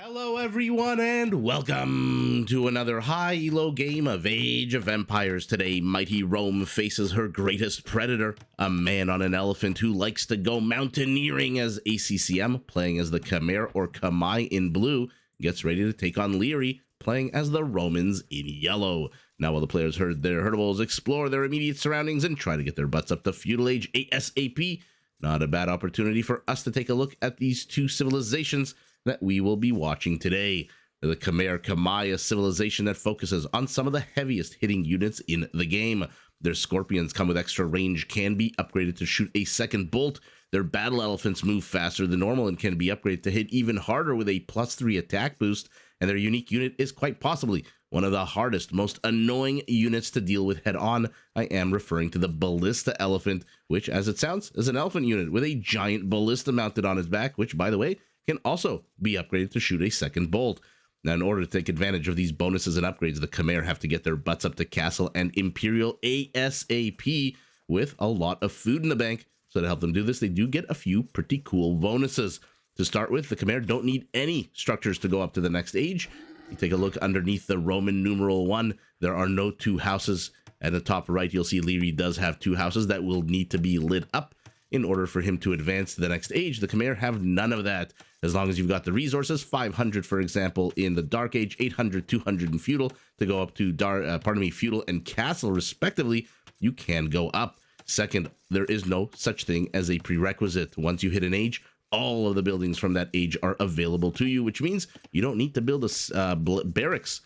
Hello everyone and welcome to another high elo game of Age of Empires. Today, mighty Rome faces her greatest predator, a man on an elephant who likes to go mountaineering as ACCM, playing as the Khmer or Khmer in blue, gets ready to take on Liereyy, playing as the Romans in yellow. Now while the players herd their herdables, explore their immediate surroundings and try to get their butts up to Feudal Age ASAP, not a bad opportunity for us to take a look at these two civilizations that we will be watching today. The Khmer, a civilization that focuses on some of the heaviest hitting units in the game. Their scorpions come with extra range, can be upgraded to shoot a second bolt. Their battle elephants move faster than normal and can be upgraded to hit even harder with a +3 attack boost. And their unique unit is quite possibly one of the hardest, most annoying units to deal with head on. I am referring to the ballista elephant, which, as it sounds, is an elephant unit with a giant ballista mounted on his back, which, by the way, can also be upgraded to shoot a second bolt. Now, in order to take advantage of these bonuses and upgrades, the Khmer have to get their butts up to Castle and Imperial ASAP with a lot of food in the bank. So to help them do this, they do get a few pretty cool bonuses. To start with, the Khmer don't need any structures to go up to the next age. You take a look underneath the Roman numeral 1, there are no two houses. At the top right, you'll see Liereyy does have two houses that will need to be lit up in order for him to advance to the next age. The Khmer have none of that. As long as you've got the resources, 500, for example, in the Dark Age, 800, 200 in Feudal, to go up to Feudal and Castle, respectively, you can go up. Second, there is no such thing as a prerequisite. Once you hit an age, all of the buildings from that age are available to you, which means you don't need to build a barracks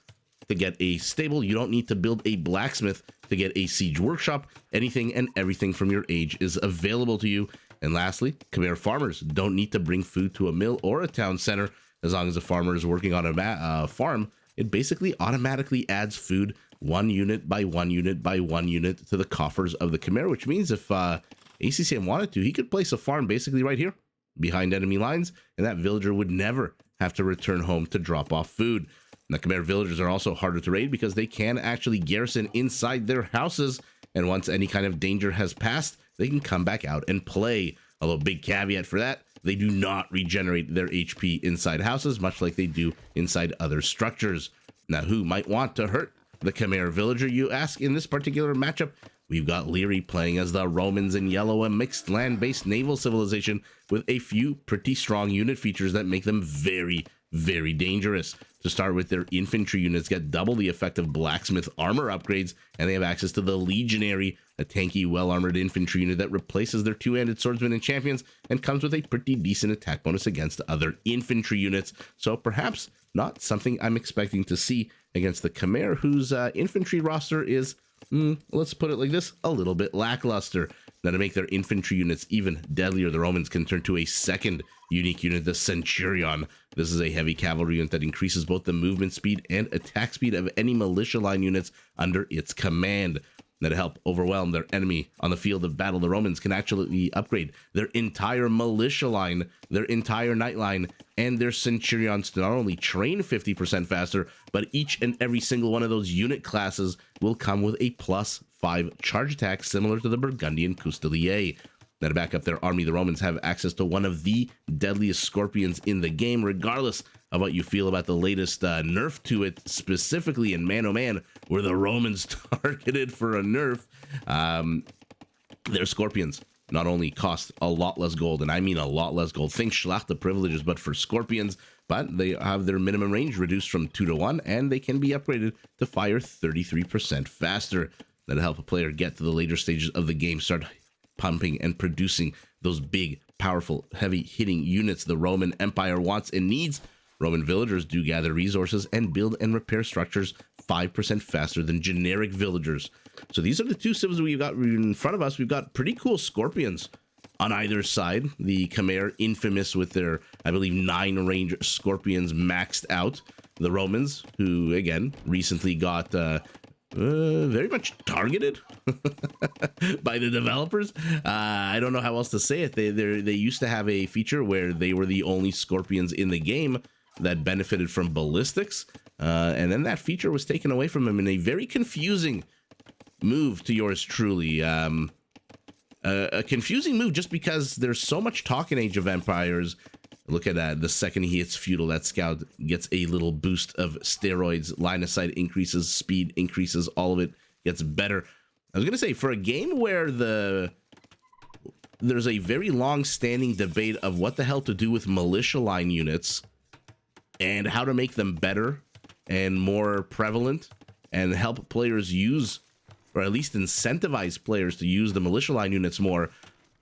to get a stable. You don't need to build a blacksmith to get a siege workshop. Anything and everything from your age is available to you. And lastly, Khmer farmers don't need to bring food to a mill or a town center. As long as a farmer is working on a farm, it basically automatically adds food 1 unit by 1 unit by 1 unit to the coffers of the Khmer, which means if ACCM wanted to, he could place a farm basically right here behind enemy lines, and that villager would never have to return home to drop off food. And the Khmer villagers are also harder to raid because they can actually garrison inside their houses, and once any kind of danger has passed, they can come back out and play. Although, big caveat for that, they do not regenerate their HP inside houses, much like they do inside other structures. Now, who might want to hurt the Khmer villager, you ask? In this particular matchup, we've got Liereyy playing as the Romans in yellow, a mixed land-based naval civilization with a few pretty strong unit features that make them very, very dangerous. To start with, their infantry units get double the effect of blacksmith armor upgrades, and they have access to the Legionary, a tanky, well-armored infantry unit that replaces their two-handed swordsmen and champions and comes with a pretty decent attack bonus against other infantry units. So perhaps not something I'm expecting to see against the Khmer, whose infantry roster is, let's put it like this, a little bit lackluster. Now, to make their infantry units even deadlier, the Romans can turn to a second unique unit, the Centurion. This is a heavy cavalry unit that increases both the movement speed and attack speed of any militia line units under its command. Now, to help overwhelm their enemy on the field of battle, the Romans can actually upgrade their entire militia line, their entire knight line, and their centurions to not only train 50% faster, but each and every single one of those unit classes will come with a +5 charge attack, similar to the Burgundian Custodier. Now, to back up their army, the Romans have access to one of the deadliest scorpions in the game, regardless of what you feel about the latest nerf to it specifically. And man, oh man, were the Romans targeted for a nerf. Their scorpions not only cost a lot less gold, and I mean a lot less gold, think Schlachter privileges, but for scorpions, but they have their minimum range reduced from 2 to 1, and they can be upgraded to fire 33% faster. That'll help a player get to the later stages of the game, start pumping and producing those big, powerful, heavy-hitting units the Roman Empire wants and needs. Roman villagers do gather resources and build and repair structures 5% faster than generic villagers. So these are the two civs we've got in front of us. We've got pretty cool scorpions on either side. The Khmer, infamous with their, I believe, 9 range scorpions maxed out. The Romans, who, again, recently got very much targeted by the developers. I don't know how else to say it. They used to have a feature where they were the only scorpions in the game that benefited from ballistics, and then that feature was taken away from them in a very confusing move to yours truly. A confusing move just because there's so much talk in Age of Empires Look at that. The second he hits Feudal, that scout gets a little boost of steroids. Line of sight increases, speed increases, all of it gets better. I was going to say, for a game where there's a very long-standing debate of what the hell to do with militia line units and how to make them better and more prevalent and help players use, or at least incentivize players to use the militia line units more.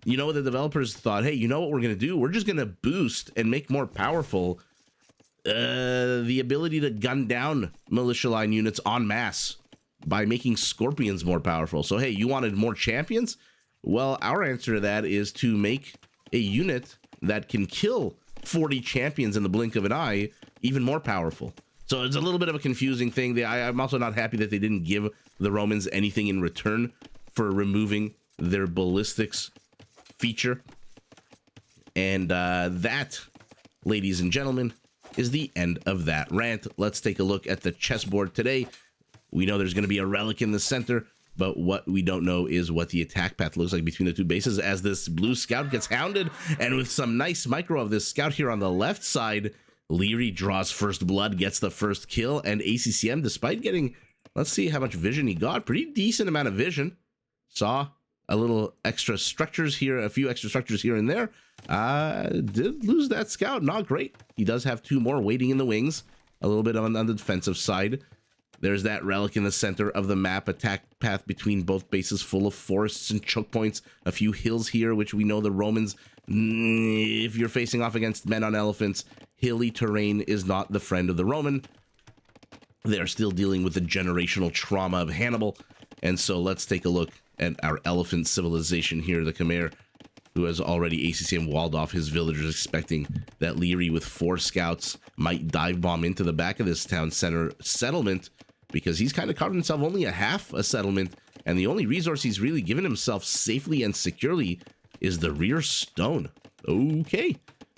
You know, the developers thought, hey, you know what we're going to do? We're just going to boost and make more powerful the ability to gun down militia line units en masse by making Scorpions more powerful. So, hey, you wanted more champions? Well, our answer to that is to make a unit that can kill 40 champions in the blink of an eye even more powerful. So it's a little bit of a confusing thing. I'm also not happy that they didn't give the Romans anything in return for removing their ballistics feature. And that, ladies and gentlemen, is the end of that rant. Let's take a look at the chessboard today. We know there's going to be a relic in the center, but what we don't know is what the attack path looks like between the two bases as this blue scout gets hounded. And with some nice micro of this scout here on the left side, Liereyy draws first blood, gets the first kill, and ACCM, despite getting, let's see how much vision he got, pretty decent amount of vision. Saw a little extra structures here, a few extra structures here and there. Did lose that scout, not great. He does have two more waiting in the wings, a little bit on the defensive side. There's that relic in the center of the map, attack path between both bases full of forests and choke points, a few hills here, which we know the Romans, if you're facing off against men on elephants, hilly terrain is not the friend of the Roman. They're still dealing with the generational trauma of Hannibal. And so let's take a look at our elephant civilization here, the Khmer, who has already ACCM walled off his villagers, expecting that Liereyy with 4 scouts might dive bomb into the back of this town center settlement, because he's kind of carved himself only a half a settlement, and the only resource he's really given himself safely and securely is the rear stone. Okay.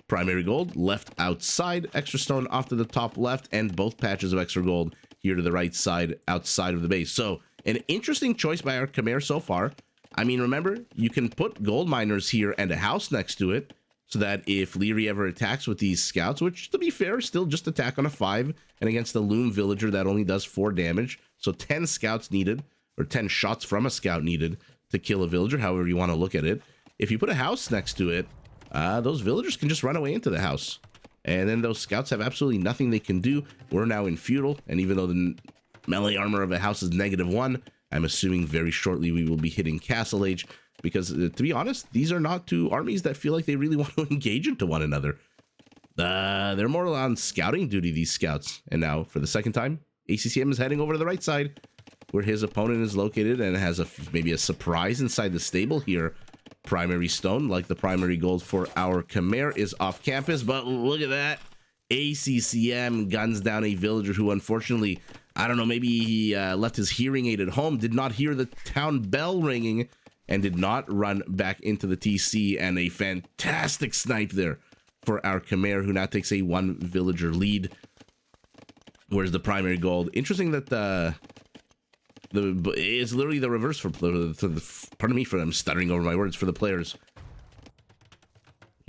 Primary gold left outside, extra stone off to the top left, and both patches of extra gold here to the right side outside of the base. So an interesting choice by our Khmer so far. I mean, remember, you can put gold miners here and a house next to it, so that if Liereyy ever attacks with these scouts, which to be fair, still just attack on a 5, and against the loom villager that only does 4 damage, so 10 scouts needed, or 10 shots from a scout needed to kill a villager, however you want to look at it. If you put a house next to it, those villagers can just run away into the house, and then those scouts have absolutely nothing they can do. We're now in Feudal, and even though the melee armor of a house is -1, I'm assuming very shortly we will be hitting Castle Age, because to be honest, these are not two armies that feel like they really want to engage into one another. They're more on scouting duty, these scouts. And now, for the second time, ACCM is heading over to the right side, where his opponent is located, and has maybe a surprise inside the stable here. Primary stone, like the primary gold for our Khmer, is off campus, but look at that. ACCM guns down a villager who, unfortunately, I don't know, maybe he left his hearing aid at home, did not hear the town bell ringing, and did not run back into the TC, and a fantastic snipe there for our Khmer, who now takes a 1 villager lead. Where's the primary gold? Interesting that it's literally the reverse for pardon me for I'm stuttering over my words, for the players.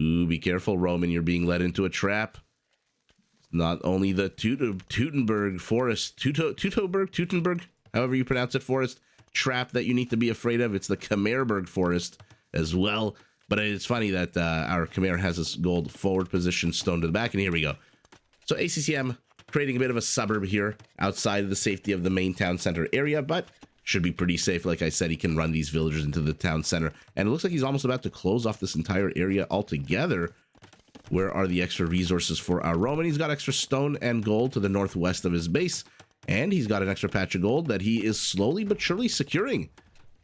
Ooh, be careful, Roman, you're being led into a trap. Not only the Teutoburg forest, Teutoburg, however you pronounce it, forest trap that you need to be afraid of. It's the Khmerburg forest as well. But it's funny that our Khmer has this gold forward position stone to the back, and here we go. So ACCM creating a bit of a suburb here outside of the safety of the main town center area, but should be pretty safe. Like I said, he can run these villagers into the town center, and it looks like he's almost about to close off this entire area altogether. Where are the extra resources for our Roman? He's got extra stone and gold to the northwest of his base, and he's got an extra patch of gold that he is slowly but surely securing.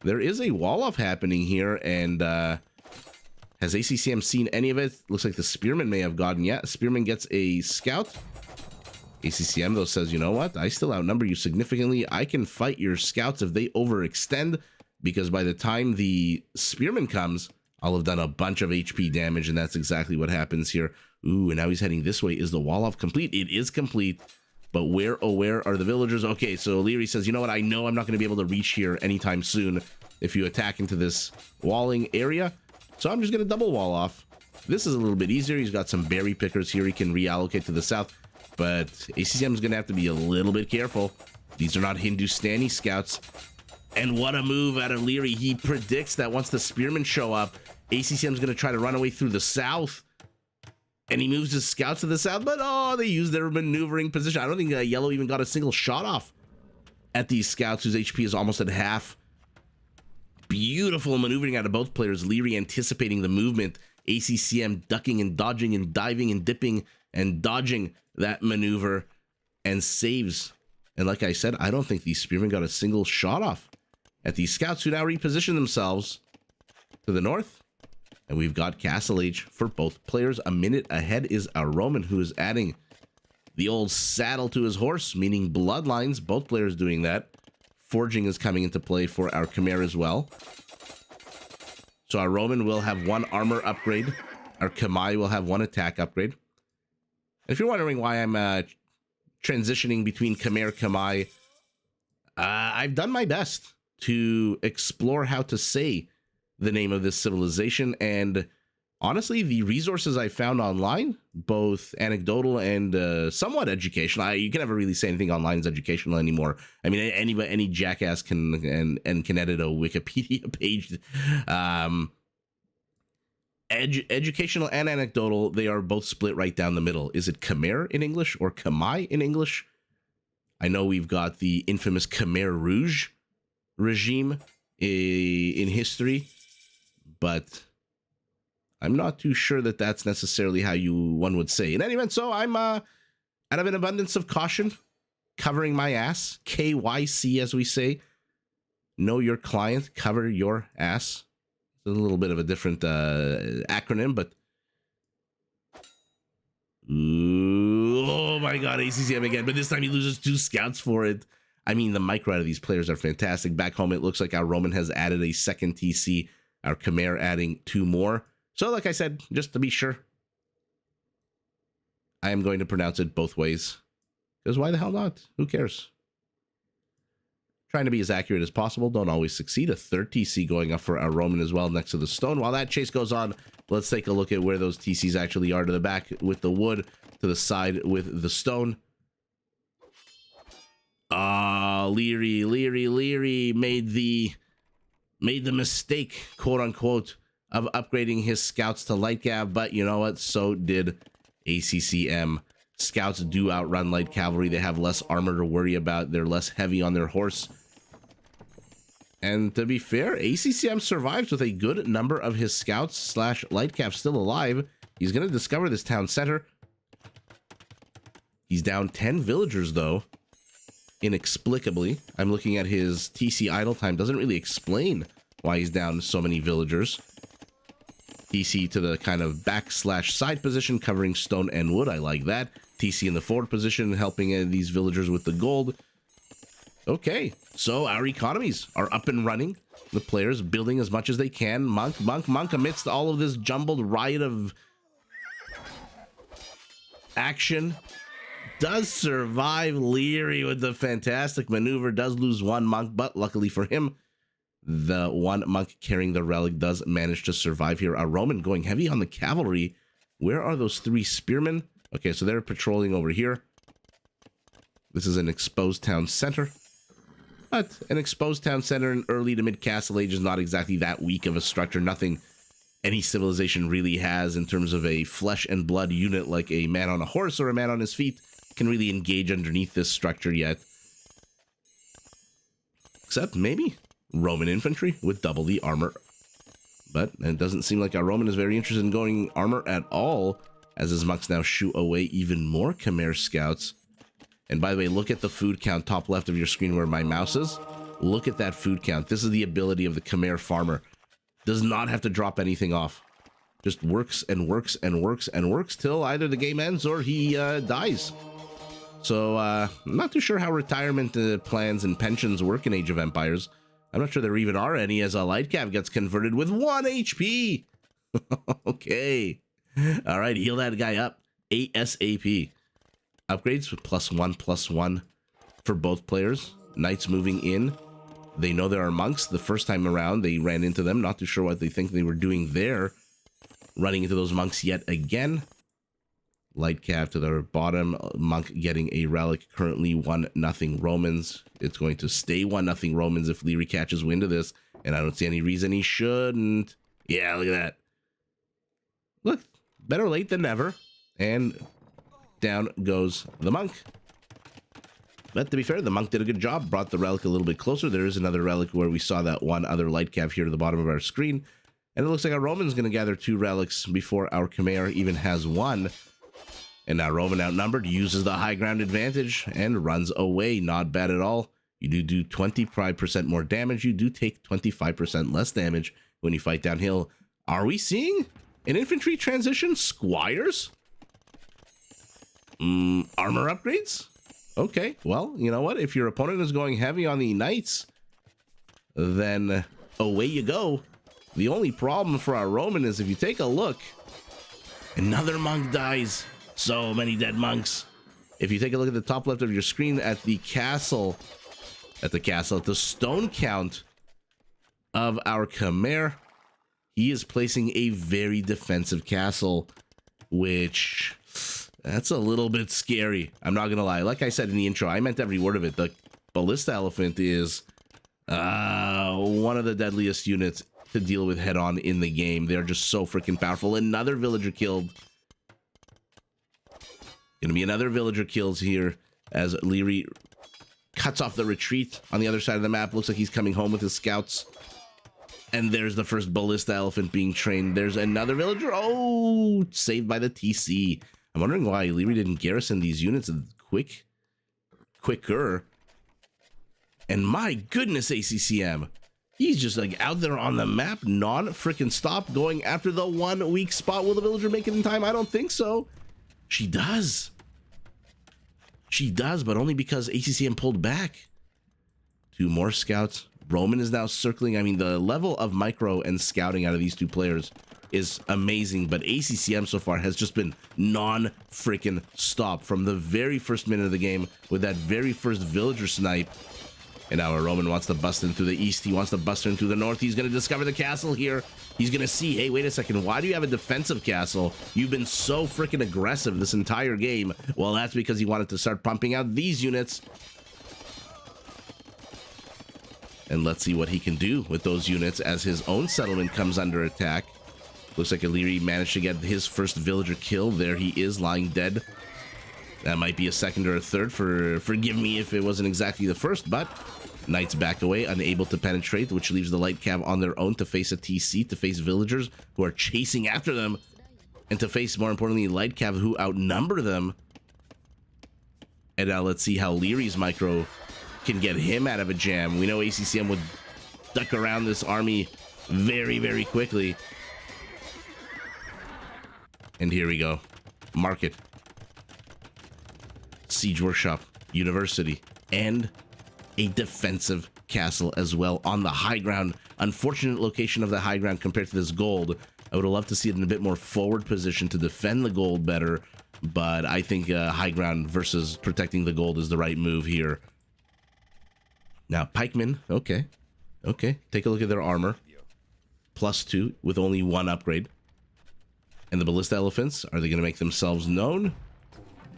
There is a wall-off happening here, and has ACCM seen any of it? Looks like the Spearman may have gotten, yeah, Spearman gets a scout. ACCM, though, says, you know what? I still outnumber you significantly. I can fight your scouts if they overextend, because by the time the Spearman comes, I'll have done a bunch of HP damage, and that's exactly what happens here. Ooh, and now he's heading this way. Is the wall-off complete? It is complete, but where, oh, where are the villagers? Okay, so Liereyy says, you know what? I know I'm not going to be able to reach here anytime soon if you attack into this walling area, so I'm just going to double wall off. This is a little bit easier. He's got some berry pickers here he can reallocate to the south, but ACCM is going to have to be a little bit careful. These are not Hindustani scouts. And what a move out of Liereyy. He predicts that once the spearmen show up, ACCM is going to try to run away through the south. And he moves his scouts to the south, but oh, they use their maneuvering position. I don't think Yellow even got a single shot off at these scouts whose HP is almost at half. Beautiful maneuvering out of both players. Liereyy anticipating the movement. ACCM ducking and dodging and diving and dipping and dodging that maneuver and saves. And like I said, I don't think these spearmen got a single shot off at these scouts who now reposition themselves to the north. And we've got Castle Age for both players. A minute ahead is our Roman, who is adding the old saddle to his horse, meaning bloodlines. Both players doing that. Forging is coming into play for our Khmer as well. So our Roman will have one armor upgrade. Our Khmer will have one attack upgrade. And if you're wondering why I'm transitioning between Khmer, I've done my best to explore how to say the name of this civilization, and honestly, the resources I found online, both anecdotal and somewhat educational. You can never really say anything online is educational anymore. I mean, any jackass can edit a Wikipedia page. Educational and anecdotal, they are both split right down the middle. Is it Khmer in English or Khmer in English? I know we've got the infamous Khmer Rouge regime in history, but I'm not too sure that that's necessarily how one would say. In any event, so I'm out of an abundance of caution, covering my ass. KYC, as we say. Know your client, cover your ass. It's a little bit of a different acronym, but ooh, oh my god, ACCM again. But this time he loses 2 scouts for it. I mean, the micro out of these players are fantastic. Back home, it looks like our Roman has added a second TC. Our Khmer adding 2 more. So, like I said, just to be sure, I am going to pronounce it both ways. Because why the hell not? Who cares? Trying to be as accurate as possible. Don't always succeed. A 3rd TC going up for our Roman as well next to the stone. While that chase goes on, let's take a look at where those TCs actually are. To the back with the wood, to the side with the stone. Liereyy made the mistake, quote unquote, of upgrading his scouts to light cav, but you know what? So did ACCM. Scouts do outrun light cavalry. They have less armor to worry about. They're less heavy on their horse. And to be fair, ACCM survives with a good number of his scouts slash light cav still alive. He's going to discover this town center. He's down 10 villagers, though. Inexplicably. I'm looking at his TC idle time. Doesn't really explain why he's down so many villagers. TC to the kind of back slash side position, covering stone and wood. I like that. TC in the forward position, helping these villagers with the gold. Okay, so our economies are up and running. The players building as much as they can. Monk amidst all of this jumbled riot of action, does survive. Liereyy with the fantastic maneuver, does lose 1 monk, but luckily for him, the 1 monk carrying the relic does manage to survive here. Our Roman going heavy on the cavalry. Where are those 3 spearmen? Okay, so they're patrolling over here. This is an exposed town center. But an exposed town center in early to mid Castle Age is not exactly that weak of a structure. Nothing any civilization really has in terms of a flesh and blood unit like a man on a horse or a man on his feet can really engage underneath this structure yet. Except maybe Roman infantry with double the armor. But it doesn't seem like our Roman is very interested in going armor at all, as his monks now shoot away even more Khmer scouts. And by the way, look at the food count top left of your screen where my mouse is. Look at that food count. This is the ability of the Khmer farmer. Does not have to drop anything off. Just works and works and works and works till either the game ends or he dies. So I'm not too sure how retirement plans and pensions work in Age of Empires. I'm not sure there even are any, as a light cav gets converted with 1 HP. Okay. All right, heal that guy up ASAP. Upgrades with +1/+1 for both players. Knights moving in. They know there are monks. The first time around, they ran into them. Not too sure what they think they were doing there. running into those monks yet again. Light cap to the bottom. Monk getting a relic. Currently 1-0 Romans. It's going to stay 1-0 Romans if Liereyy catches wind of this. And I don't see any reason he shouldn't. Yeah, look at that. Look, better late than never. And down goes the monk. But to be fair, the monk did a good job. Brought the relic a little bit closer. There is another relic where we saw that one other light cap here to the bottom of our screen. And it looks like our Roman's going to gather 2 relics before our Khmer even has 1. And now Roman outnumbered, uses the high ground advantage and runs away. Not bad at all. You do 25% more damage. You do take 25% less damage when you fight downhill. Are we seeing an infantry transition? Squires? Armor upgrades? Okay, well, you know what? If your opponent is going heavy on the knights, then away you go. The only problem for our Roman is if you take a look, another monk dies. So many dead monks. If you take a look at the top left of your screen at the castle, at the stone count of our Khmer, he is placing a very defensive castle, which that's a little bit scary. I'm not gonna lie. Like I said in the intro, I meant every word of it. The ballista elephant is one of the deadliest units to deal with head on in the game. They're just so freaking powerful. Another villager killed. Gonna be another villager kills here as Liereyy cuts off the retreat on the other side of the map. Looks like he's coming home with his scouts. And there's the first ballista elephant being trained. There's another villager. Oh, saved by the TC. I'm wondering why Liereyy didn't garrison these units quicker. And my goodness, ACCM. He's just like out there on the map, non-freaking stop, going after the 1 weak spot. Will the villager make it in time? I don't think so. She does. She does, but only because ACCM pulled back. 2 more scouts. Roman is now circling. I mean, the level of micro and scouting out of these 2 players is amazing, but ACCM so far has just been non-freaking stop from the very first minute of the game with that very first villager snipe. And now our Roman wants to bust in through the east. He wants to bust in through the north. He's going to discover the castle here. He's going to see, hey, wait a second. Why do you have a defensive castle? You've been so freaking aggressive this entire game. Well, that's because he wanted to start pumping out these units. And let's see what he can do with those units as his own settlement comes under attack. Looks like Liereyy managed to get his first villager kill. There he is, lying dead. That might be a second or a third. Forgive me if it wasn't exactly the first, but knights back away, unable to penetrate, which leaves the light cav on their own to face a TC, to face villagers who are chasing after them, and to face, more importantly, light cav who outnumber them. And now let's see how Lierey's micro can get him out of a jam. We know ACCM would duck around this army very, very quickly. And here we go. Market. Siege Workshop, University, and a defensive castle as well on the high ground. Unfortunate location of the high ground compared to this gold. I would have loved to see it in a bit more forward position to defend the gold better, but I think high ground versus protecting the gold is the right move here. Now, pikemen, okay. Take a look at their armor. +2 with only 1 upgrade. And the ballista elephants, are they going to make themselves known?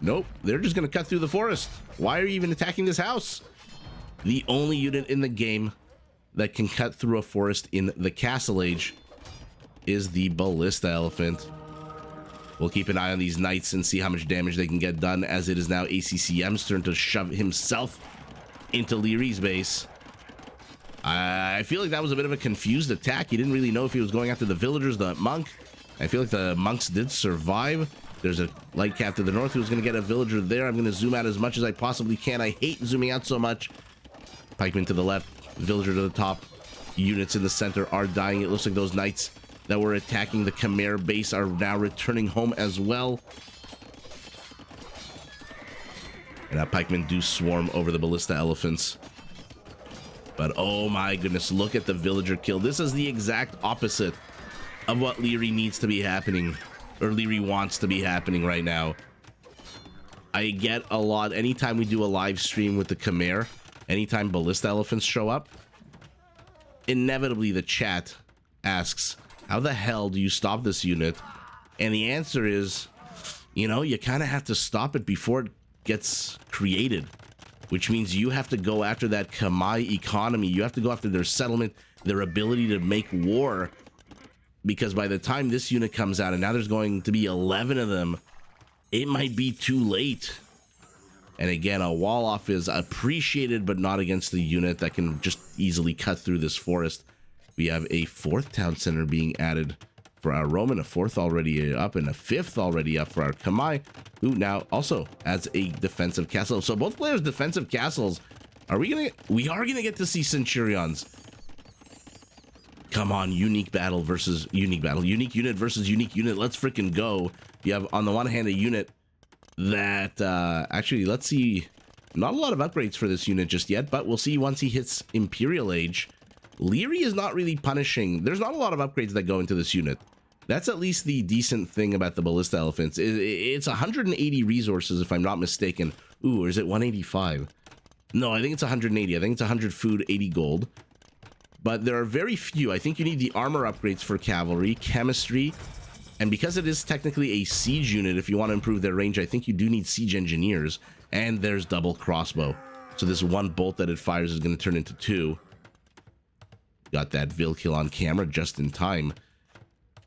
Nope, they're just going to cut through the forest. Why are you even attacking this house? The only unit in the game that can cut through a forest in the Castle Age is the ballista elephant. We'll keep an eye on these knights and see how much damage they can get done, as it is now ACCM's turn to shove himself into Lierey's base. I feel like that was a bit of a confused attack. He didn't really know if he was going after the villagers, the monk. I feel like the monks did survive. There's a light cap to the north who's going to get a villager there. I'm going to zoom out as much as I possibly can. I hate zooming out so much. Pikeman to the left, villager to the top. Units in the center are dying. It looks like those knights that were attacking the Khmer base are now returning home as well. And now pikemen do swarm over the ballista elephants. But oh my goodness, look at the villager kill. This is the exact opposite of what Liereyy needs to be happening, or Liereyy wants to be happening right now. I get a lot anytime we do a live stream with the Khmer, anytime ballista elephants show up, inevitably the chat asks, How the hell do you stop this unit? And the answer is, you know, you kind of have to stop it before it gets created, which means you have to go after that Khmer economy. You have to go after their settlement, their ability to make war, because by the time this unit comes out, and now there's going to be 11 of them, it might be too late. And again, a wall off is appreciated, but not against the unit that can just easily cut through this forest. We have a 4th town center being added for our Roman, a 4th already up, and a 5th already up for our Khmer, who now also adds a defensive castle. So both players defensive castles. We are gonna get to see Centurions. Come on, unique battle versus unique battle, unique unit versus unique unit. Let's freaking go. You have on the one hand a unit that actually, let's see, not a lot of upgrades for this unit just yet, but we'll see once he hits Imperial Age. Liereyy is not really punishing. There's not a lot of upgrades that go into this unit. That's at least the decent thing about the ballista elephants. It's 180 resources if I'm not mistaken. Ooh, or is it 185? No, I think it's 180. I think it's 100 food, 80 gold. But there are very few. I think you need the armor upgrades for cavalry, chemistry, and because it is technically a siege unit, if you want to improve their range, I think you do need siege engineers. And there's double crossbow. So this one bolt that it fires is going to turn into 2. Got that Vil kill on camera just in time.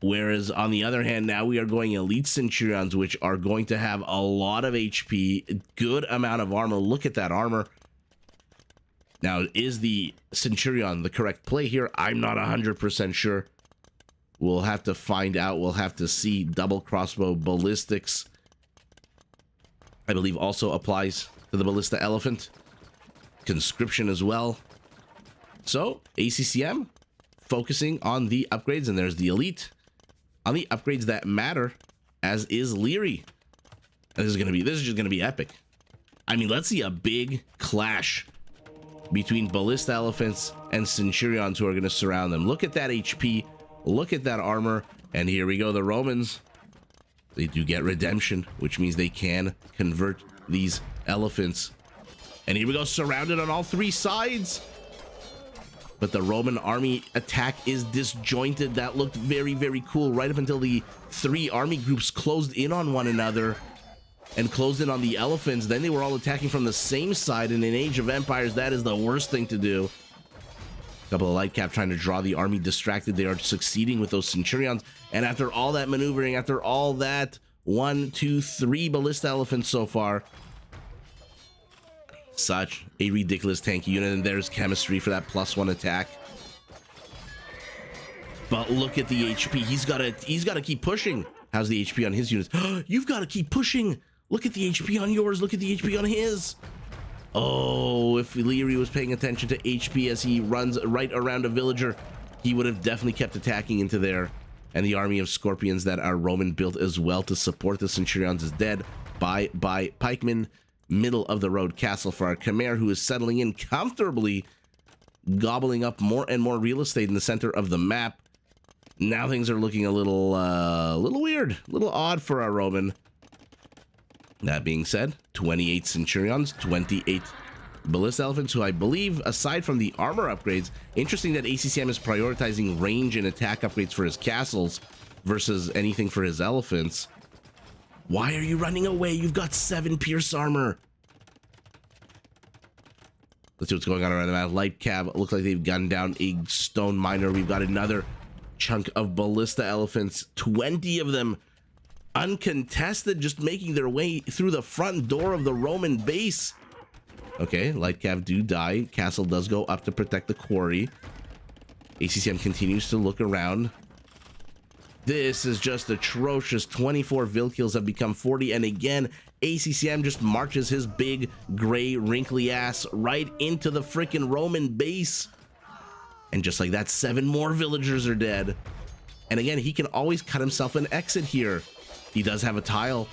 Whereas on the other hand, now we are going elite Centurions, which are going to have a lot of HP, good amount of armor. Look at that armor. Now, is the Centurion the correct play here? I'm not 100% sure. We'll have to find out. We'll have to see. Double crossbow ballistics, I believe, also applies to the ballista elephant. Conscription as well. So, ACCM focusing on the upgrades, and there's the elite on the upgrades that matter, as is Liereyy. And this is just gonna be epic. I mean, let's see a big clash between ballista elephants and Centurions who are gonna surround them. Look at that HP, look at that armor, and here we go. The Romans, they do get redemption, which means they can convert these elephants. And here we go, surrounded on all 3 sides. But the Roman army attack is disjointed. That looked very, very cool right up until the 3 army groups closed in on one another and closed in on the elephants. Then they were all attacking from the same side, and in Age of Empires, that is the worst thing to do. A couple of light cap trying to draw the army distracted. They are succeeding with those Centurions. And after all that maneuvering, after all that 1, 2, 3 ballista elephants so far, such a ridiculous tanky unit. And there's chemistry for that +1 attack. But look at the HP. He's got to keep pushing. How's the HP on his units? You've got to keep pushing. Look at the HP on yours. Look at the HP on his. Oh, if Liereyy was paying attention to HP as he runs right around a villager, he would have definitely kept attacking into there. And the army of scorpions that are Roman built as well to support the Centurions is dead by pikemen. Middle of the road castle for our Khmer, who is settling in comfortably, gobbling up more and more real estate in the center of the map. Now things are looking a little weird, a little odd for our Roman. That being said, 28 Centurions, 28 ballista elephants, who I believe, aside from the armor upgrades, interesting that ACCM is prioritizing range and attack upgrades for his castles versus anything for his elephants. Why are you running away? You've got 7 pierce armor. Let's see what's going on around the map. Light cav, looks like they've gunned down a stone miner. We've got another chunk of ballista elephants, 20 of them uncontested, just making their way through the front door of the Roman base. Okay, light cav do die. Castle does go up to protect the quarry. ACCM continues to look around. This is just atrocious. 24 Vil kills have become 40, and again, ACCM just marches his big, gray, wrinkly ass right into the freaking Roman base. And just like that, 7 more villagers are dead. And again, he can always cut himself an exit here. He does have a tile.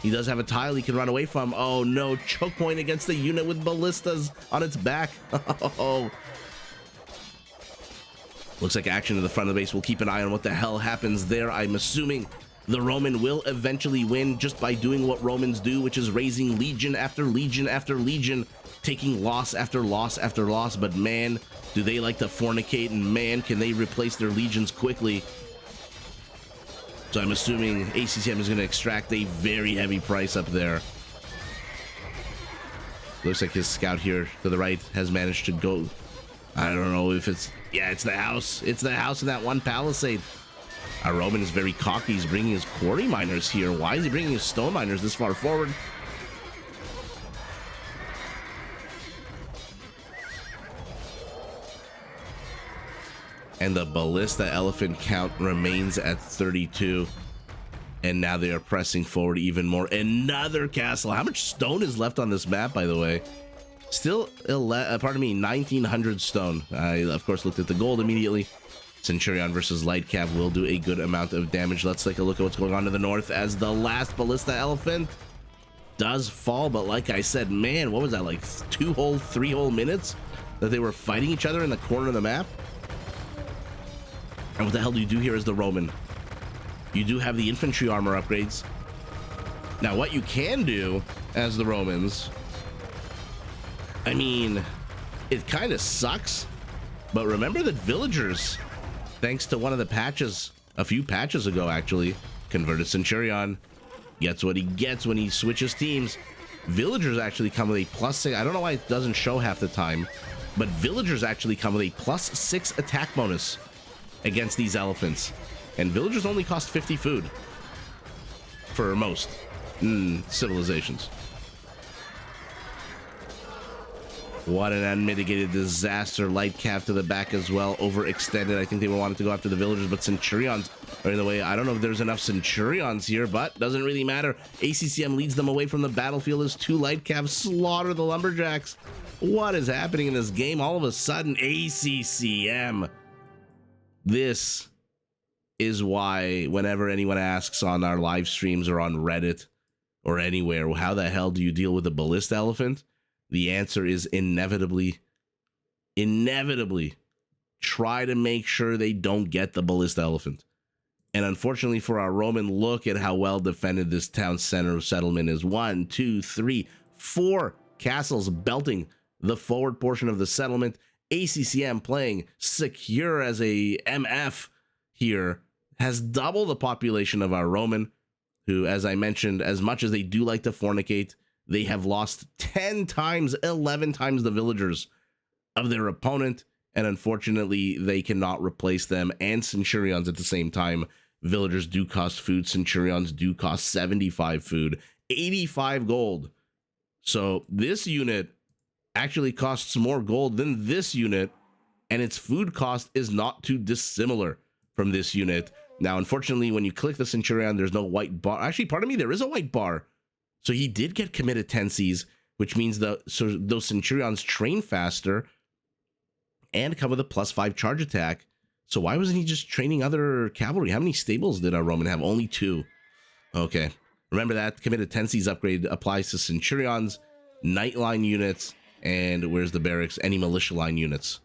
He does have a tile he can run away from. Oh no, choke point against the unit with ballistas on its back. Oh. Looks like action to the front of the base. We'll keep an eye on what the hell happens there. I'm assuming the Roman will eventually win just by doing what Romans do, which is raising legion after legion after legion, taking loss after loss after loss. But man, do they like to fornicate, and man, can they replace their legions quickly. So I'm assuming ACCM is going to extract a very heavy price up there. Looks like his scout here to the right has managed to go. I don't know if it's... Yeah, it's the house. It's the house in that one palisade. Our Roman is very cocky. He's bringing his quarry miners here. Why is he bringing his stone miners this far forward? And the ballista elephant count remains at 32. And now they are pressing forward even more. Another castle. How much stone is left on this map, by the way? Still, 1900 stone. I, of course, looked at the gold immediately. Centurion versus Light Cav will do a good amount of damage. Let's take a look at what's going on to the north as the last ballista elephant does fall. But like I said, man, what was that, like 2 whole, 3 whole minutes that they were fighting each other in the corner of the map? And what the hell do you do here as the Roman? You do have the infantry armor upgrades. Now, what you can do as the Romans, I mean, it kind of sucks, but remember that villagers, thanks to one of the patches, a few patches ago actually, converted Centurion, gets what he gets when he switches teams. Villagers actually come with a +6. I don't know why it doesn't show half the time, but villagers actually come with a +6 attack bonus against these elephants. And villagers only cost 50 food for most civilizations. What an unmitigated disaster. Light Cav to the back as well, overextended. I think they wanted to go after the villagers, but Centurions are in the way. I don't know if there's enough Centurions here, but doesn't really matter. ACCM leads them away from the battlefield as 2 Light Cav slaughter the lumberjacks. What is happening in this game? All of a sudden, ACCM. This is why whenever anyone asks on our live streams or on Reddit or anywhere, well, how the hell do you deal with a ballista elephant? The answer is inevitably try to make sure they don't get the ballista elephant. And unfortunately for our Roman, look at how well defended this town center settlement is. 1, 2, 3, 4 castles belting the forward portion of the settlement. ACCM playing secure as a MF here has double the population of our Roman, who, as I mentioned, as much as they do like to fornicate, they have lost 10 times, 11 times the villagers of their opponent, and unfortunately, they cannot replace them and Centurions at the same time. Villagers do cost food, Centurions do cost 75 food, 85 gold. So this unit actually costs more gold than this unit, and its food cost is not too dissimilar from this unit. Now, unfortunately, when you click the Centurion, there's no white bar. Actually, pardon me, there is a white bar. So he did get committed tensies, which means those Centurions train faster and come with a +5 charge attack. So why wasn't he just training other cavalry? How many stables did our Roman have? Only 2. Okay. Remember that committed tensies upgrade applies to Centurions, Nightline units, and where's the barracks? Any militia line units.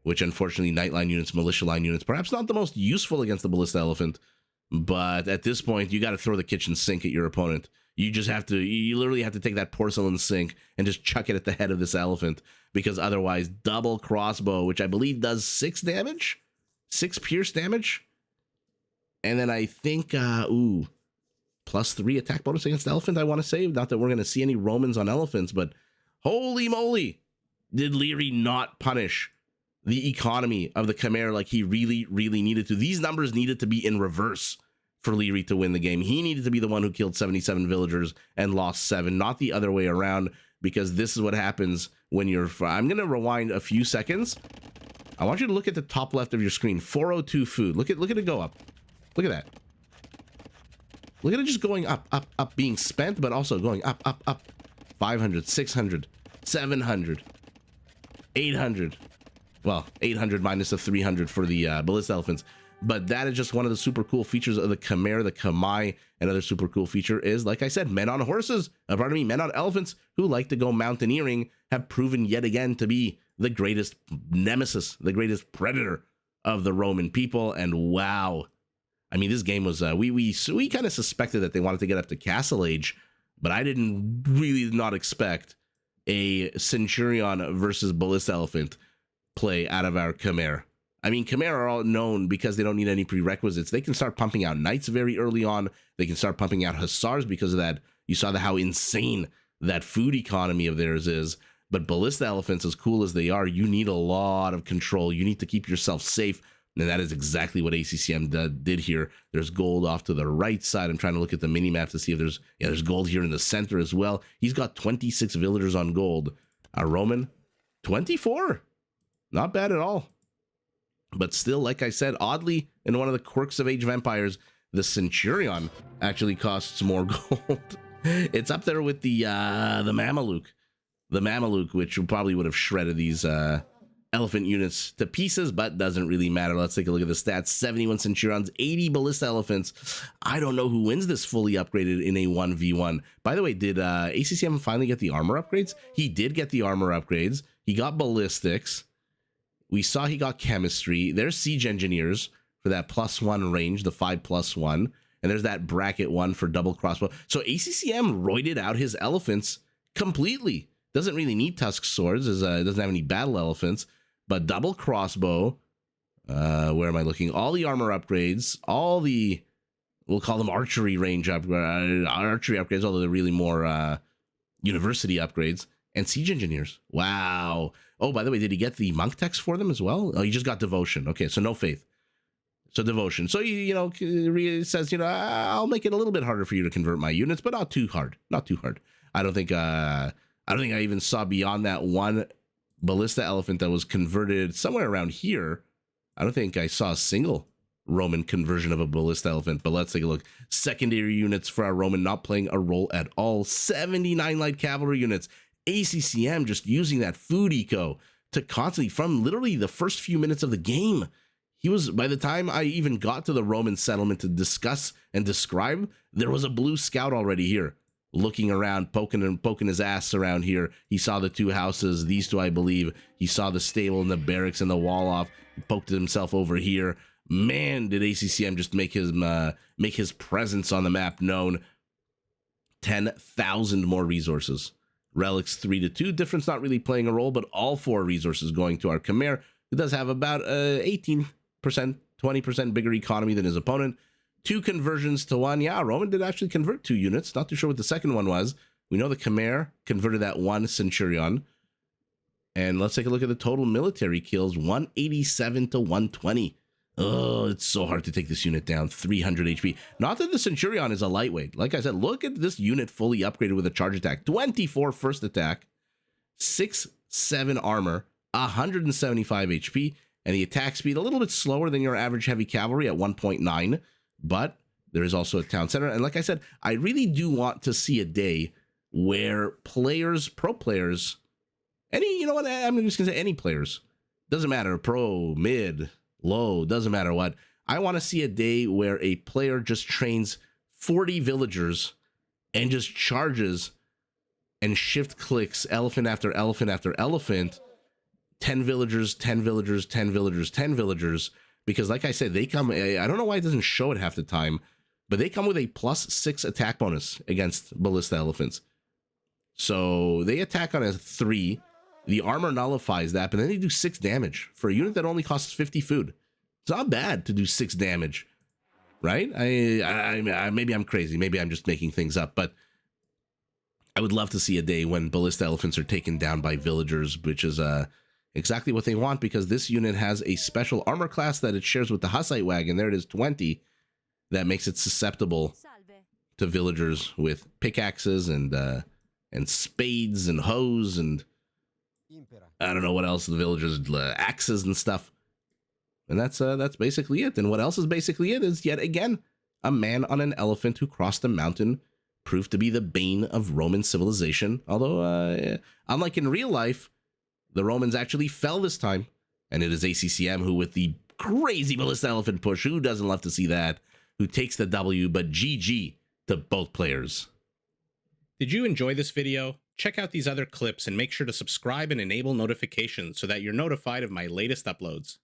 Which unfortunately, Nightline units, militia line units, perhaps not the most useful against the ballista elephant, but at this point, you got to throw the kitchen sink at your opponent. You literally have to take that porcelain sink and just chuck it at the head of this elephant, because otherwise, double crossbow, which I believe does 6 damage, 6 pierce damage, and then I think, +3 attack bonus against the elephant, I want to say. Not that we're going to see any Romans on elephants, but holy moly, did Liereyy not punish the economy of the Khmer like he really, really needed to. These numbers needed to be in reverse for Liereyy to win the game. He needed to be the one who killed 77 villagers and lost 7, not the other way around, because this is what happens when you're... I'm going to rewind a few seconds. I want you to look at the top left of your screen. 402 food. Look at it go up. Look at that. Look at it just going up, up, up, being spent, but also going up, up, up. 500, 600, 700, 800. Well, 800 minus the 300 for the ballista elephants. But that is just one of the super cool features of the Khmer, the Khmer. Another super cool feature is, like I said, men on horses, men on elephants who like to go mountaineering have proven yet again to be the greatest nemesis, the greatest predator of the Roman people. And wow, I mean, this game was, we kind of suspected that they wanted to get up to Castle Age, but I didn't really not expect a Centurion versus ballista elephant play out of our Khmer. I mean, Khmer are all known because they don't need any prerequisites. They can start pumping out knights very early on. They can start pumping out hussars because of that. You saw how insane that food economy of theirs is. But ballista elephants, as cool as they are, you need a lot of control. You need to keep yourself safe. And that is exactly what ACCM did here. There's gold off to the right side. I'm trying to look at the mini-map to see if there's gold here in the center as well. He's got 26 villagers on gold. Roman, 24. Not bad at all. But still, like I said, oddly, in one of the quirks of Age of Empires, the Centurion actually costs more gold. It's up there with the Mameluke. The Mameluke, which probably would have shredded these elephant units to pieces, but doesn't really matter. Let's take a look at the stats. 71 Centurions, 80 Ballista Elephants. I don't know who wins this fully upgraded in a 1v1. By the way, did ACCM finally get the armor upgrades? He did get the armor upgrades. He got ballistics. We saw he got chemistry. There's siege engineers for that +1 range, the 5+1. And there's that bracket one for double crossbow. So ACCM roided out his elephants completely. Doesn't really need tusk swords, as it doesn't have any battle elephants. But double crossbow, where am I looking? All the armor upgrades, all the, we'll call them archery range archery upgrades, although they're really more university upgrades. And siege engineers. Wow. Oh, by the way, did he get the monk text for them as well? Oh, he just got devotion. Okay, so no faith. So devotion. So, it says, I'll make it a little bit harder for you to convert my units, but not too hard. Not too hard. I don't think I even saw beyond that one ballista elephant that was converted somewhere around here. I don't think I saw a single Roman conversion of a ballista elephant, but let's take a look. Secondary units for our Roman not playing a role at all. 79 light cavalry units. ACCM just using that food eco to constantly, from literally the first few minutes of the game, he was, by the time I even got to the Roman settlement to discuss and describe, there was a blue scout already here, looking around, poking his ass around here. He saw the two houses, these two, I believe. He saw the stable and the barracks and the wall off. He poked himself over here. Man, did ACCM just make his presence on the map known. 10,000 more resources. Relics 3-2, difference not really playing a role, but all 4 resources going to our Khmer, who does have about 18%, 20% bigger economy than his opponent. 2 conversions to 1. Yeah, Roman did actually convert 2 units. Not too sure what the second one was. We know the Khmer converted that 1 Centurion. And let's take a look at the total military kills. 187 to 120. Oh, it's so hard to take this unit down. 300 HP. Not that the Centurion is a lightweight. Like I said, look at this unit fully upgraded with a charge attack. 24 first attack, 6-7 armor, 175 HP, and the attack speed a little bit slower than your average heavy cavalry at 1.9. But there is also a town center. And like I said, I really do want to see a day where players, pro players, I'm just going to say any players, doesn't matter, pro, mid, low, doesn't matter what. I want to see a day where a player just trains 40 villagers and just charges and shift clicks elephant after elephant after elephant, 10 villagers, 10 villagers, 10 villagers, 10 villagers. Because like I said, they come, I don't know why it doesn't show it half the time, but they come with a +6 attack bonus against ballista elephants. So they attack on a 3. The armor nullifies that, but then they do 6 damage for a unit that only costs 50 food. It's not bad to do 6 damage, right? I maybe I'm crazy. Maybe I'm just making things up, but I would love to see a day when ballista elephants are taken down by villagers, which is exactly what they want, because this unit has a special armor class that it shares with the Hussite wagon. There it is, 20. That makes it susceptible to villagers with pickaxes and spades and hoes and I don't know what else, the villagers, axes and stuff. And that's basically it. And what else is basically it is, yet again, a man on an elephant who crossed a mountain proved to be the bane of Roman civilization. Although, unlike in real life, the Romans actually fell this time. And it is ACCM who, with the crazy ballista elephant push, who doesn't love to see that, who takes the W, but GG to both players. Did you enjoy this video? Check out these other clips and make sure to subscribe and enable notifications so that you're notified of my latest uploads.